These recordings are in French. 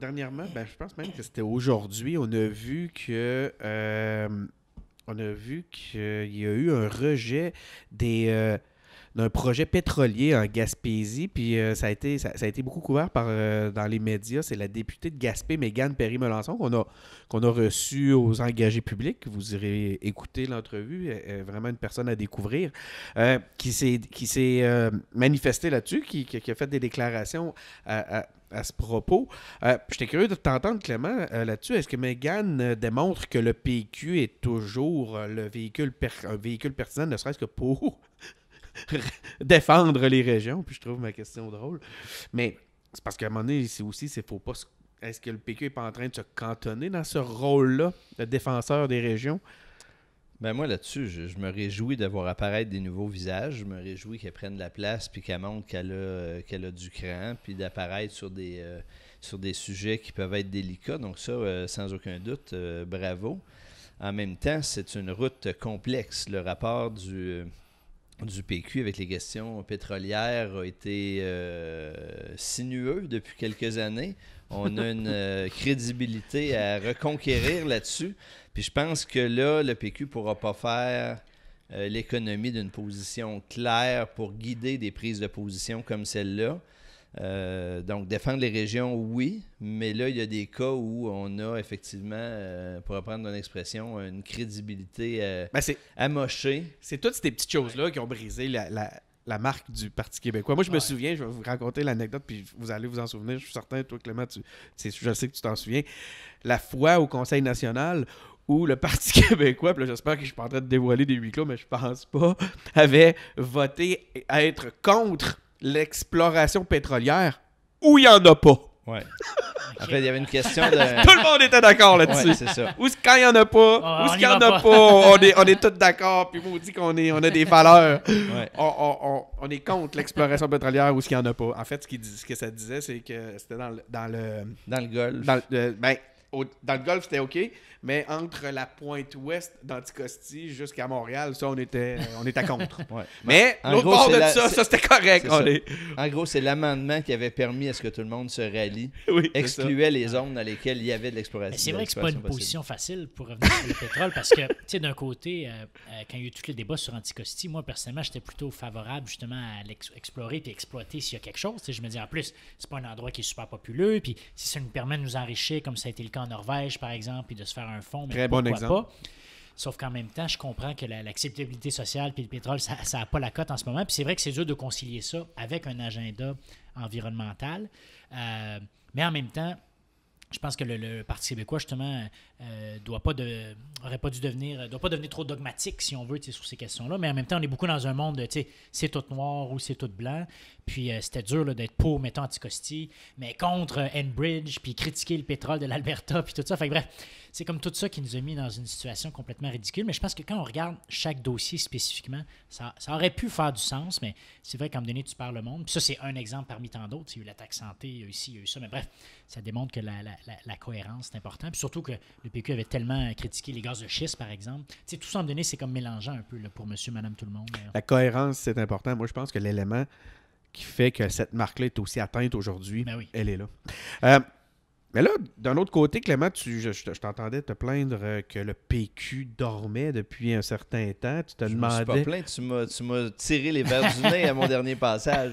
Dernièrement, je pense même que c'était aujourd'hui, on a vu qu'il y a eu un rejet d'un projet pétrolier en Gaspésie, puis ça a été beaucoup couvert dans les médias. C'est la députée de Gaspé, Mégane Perry-Melançon, qu'on a reçue aux engagés publics. Vous irez écouter l'entrevue, elle est vraiment une personne à découvrir, qui s'est manifestée là-dessus, qui a fait des déclarations à ce propos. J'étais curieux de t'entendre, Clément, là-dessus. Est-ce que Mégane démontre que le PQ est toujours un véhicule pertinent, ne serait-ce que pour défendre les régions? Puis je trouve ma question drôle. Mais c'est parce qu'à un moment donné, faut pas. Est-ce que le PQ n'est pas en train de se cantonner dans ce rôle-là, de défenseur des régions? Ben moi, là-dessus, je me réjouis de voir apparaître des nouveaux visages. Je me réjouis qu'elle prenne la place puis qu'elle montre qu'elle a du cran, puis d'apparaître sur des sujets qui peuvent être délicats. Donc ça, sans aucun doute, bravo. En même temps, c'est une route complexe. Le rapport du PQ avec les questions pétrolières a été sinueux depuis quelques années. On a une crédibilité à reconquérir là-dessus. Puis je pense que là, le PQ ne pourra pas faire l'économie d'une position claire pour guider des prises de position comme celle-là. Donc, défendre les régions, oui, mais là, il y a des cas où on a effectivement, pour reprendre une expression, une crédibilité amochée. C'est toutes ces petites choses-là qui ont brisé la marque du Parti québécois. Moi, je me souviens, je vais vous raconter l'anecdote, puis vous allez vous en souvenir. Je suis certain, toi, Clément, je sais que tu t'en souviens. La fois au Conseil national où le Parti québécois, puis là, j'espère que je suis pas en train de dévoiler des huis clos, mais je pense pas, avait voté à être contre l'exploration pétrolière où il n'y en a pas. Ouais. En fait, il y avait une question de... Tout le monde était d'accord là-dessus. Ouais, c'est ça. Quand il n'y en a pas, où est-ce qu'il n'y en a pas, on est tous d'accord, puis on dit on a des valeurs. Ouais. On est contre l'exploration pétrolière où est-ce qu'il n'y en a pas. En fait, ce que ça disait, c'est que c'était dans le Golfe. Dans le Golfe, c'était OK, mais entre la pointe ouest d'Anticosti jusqu'à Montréal, ça, on était contre. Ouais. Mais l'autre bord de ça, c'était correct. En gros, c'est l'amendement qui avait permis à ce que tout le monde se rallie, excluait les zones dans lesquelles il y avait de l'exploration. Mais c'est vrai que c'est pas une position facile pour revenir sur le pétrole, parce que, tu sais, d'un côté, quand il y a eu tout le débat sur Anticosti, moi, personnellement, j'étais plutôt favorable, justement, à l'explorer et exploiter s'il y a quelque chose. Je me dis, en plus, c'est pas un endroit qui est super populeux, puis si ça nous permet de nous enrichir, comme ça a été le cas en Norvège, par exemple, puis de se faire un fonds, mais très bon exemple. Pas. Sauf qu'en même temps, je comprends que l'acceptabilité sociale puis le pétrole, ça n'a pas la cote en ce moment. Puis c'est vrai que c'est dur de concilier ça avec un agenda environnemental. Mais en même temps, je pense que le Parti québécois, justement, doit pas devenir trop dogmatique, si on veut, sur ces questions-là. Mais en même temps, on est beaucoup dans un monde de, c'est tout noir ou c'est tout blanc. Puis c'était dur là, d'être pour, mettons, Anticosti, mais contre Enbridge, puis critiquer le pétrole de l'Alberta, puis tout ça. Fait que bref, c'est comme tout ça qui nous a mis dans une situation complètement ridicule. Mais je pense que quand on regarde chaque dossier spécifiquement, ça aurait pu faire du sens, mais c'est vrai qu'à un moment donné, tu parles le monde. Puis ça, c'est un exemple parmi tant d'autres. Il y a eu la taxe santé, il y a eu ci, il y a eu ça. Mais bref, ça démontre que la cohérence, c'est important. Puis surtout que le PQ avait tellement critiqué les gaz de schiste, par exemple. Tu sais, tout ça, à un moment donné, c'est comme mélangeant un peu là, pour monsieur, madame, tout le monde. La cohérence, c'est important. Moi, je pense que l'élément qui fait que cette marque-là est aussi atteinte aujourd'hui, elle est là. Mais là, d'un autre côté, Clément, je t'entendais te plaindre que le PQ dormait depuis un certain temps. Tu te demandais... Je me suis pas plaint, tu m'as tiré les verres du nez à mon dernier passage.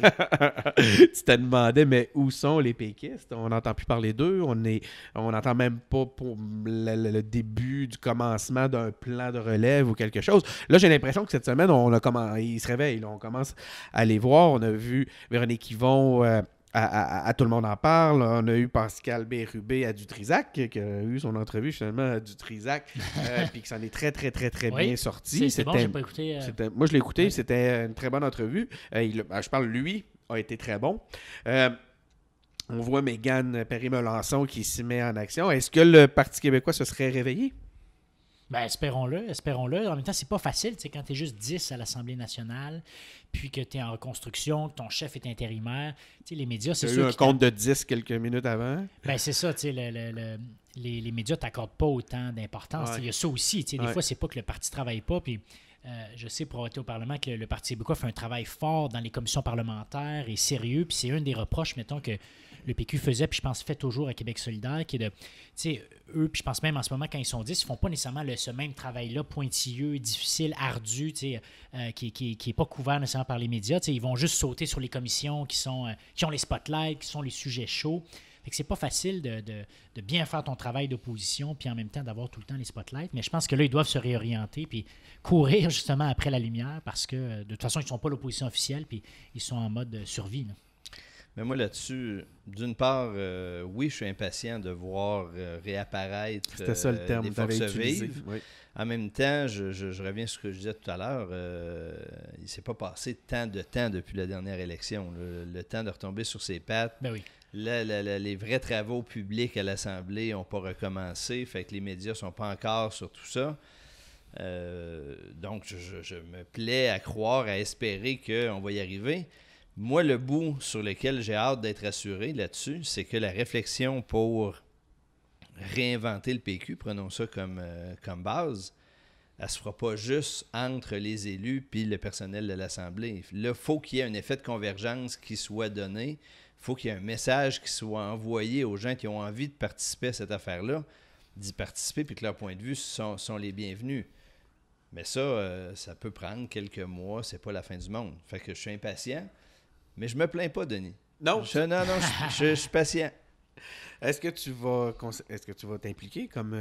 Tu te demandais, mais où sont les péquistes? On n'entend plus parler d'eux. On n'entend même pas pour le début du commencement d'un plan de relève ou quelque chose. Là, j'ai l'impression que cette semaine, ils se réveillent. Là, on commence à les voir. On a vu Véronique Yvon... À Tout le monde en parle. On a eu Pascal Bérubé à Dutrisac, qui a eu son entrevue finalement à Dutrisac, puis qui s'en est très, très, très, très bien sorti. C'est bon, j'ai pas écouté. Moi, je l'ai écouté, c'était une très bonne entrevue. Je parle, lui, a été très bon. On voit Mégane Perry-Melançon qui s'y met en action. Est-ce que le Parti québécois se serait réveillé? Ben, espérons-le. En même temps, c'est pas facile, quand tu es juste 10 à l'Assemblée nationale, puis que tu es en reconstruction, que ton chef est intérimaire. Les médias, c'est sûr. Tu as eu un compte de 10 quelques minutes avant. Ben, c'est ça, les médias t'accordent pas autant d'importance. Il y a ça aussi. Des fois, c'est pas que le parti travaille pas, puis je sais pour avoir été au Parlement que le Parti québécois fait un travail fort dans les commissions parlementaires et sérieux, puis c'est un des reproches, mettons, que le PQ faisait, puis je pense fait toujours à Québec solidaire, qui est de, tu sais, eux, puis je pense même en ce moment, quand ils sont 10, ils font pas nécessairement ce même travail-là pointilleux, difficile, ardu, tu sais, qui est pas couvert nécessairement par les médias. Tu sais, ils vont juste sauter sur les commissions qui ont les spotlights, qui sont les sujets chauds. Fait que c'est pas facile de bien faire ton travail d'opposition puis en même temps d'avoir tout le temps les spotlights. Mais je pense que là, ils doivent se réorienter puis courir justement après la lumière parce que de toute façon, ils ne sont pas l'opposition officielle puis ils sont en mode survie. Là. Mais moi, là-dessus, d'une part, oui, je suis impatient de voir réapparaître C'était ça le terme des que tu avais forces utilisé. vives. Oui. En même temps, je reviens sur ce que je disais tout à l'heure. Il ne s'est pas passé tant de temps depuis la dernière élection. Le temps de retomber sur ses pattes. Ben oui. Les vrais travaux publics à l'Assemblée n'ont pas recommencé. Fait que les médias ne sont pas encore sur tout ça. Donc, je me plais à croire, à espérer qu'on va y arriver. Moi, le bout sur lequel j'ai hâte d'être assuré là-dessus, c'est que la réflexion pour réinventer le PQ, prenons ça comme base, elle ne se fera pas juste entre les élus puis le personnel de l'Assemblée. Là, il faut qu'il y ait un effet de convergence qui soit donné. Il faut qu'il y ait un message qui soit envoyé aux gens qui ont envie de participer à cette affaire-là, d'y participer puis que leur point de vue sont les bienvenus. Mais ça, ça peut prendre quelques mois, c'est pas la fin du monde. Fait que je suis impatient, mais je me plains pas, Denis. Non. Je suis patient. Est-ce que tu vas t'impliquer comme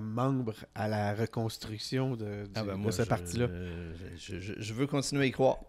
membre à la reconstruction de ce parti-là? Je veux continuer à y croire.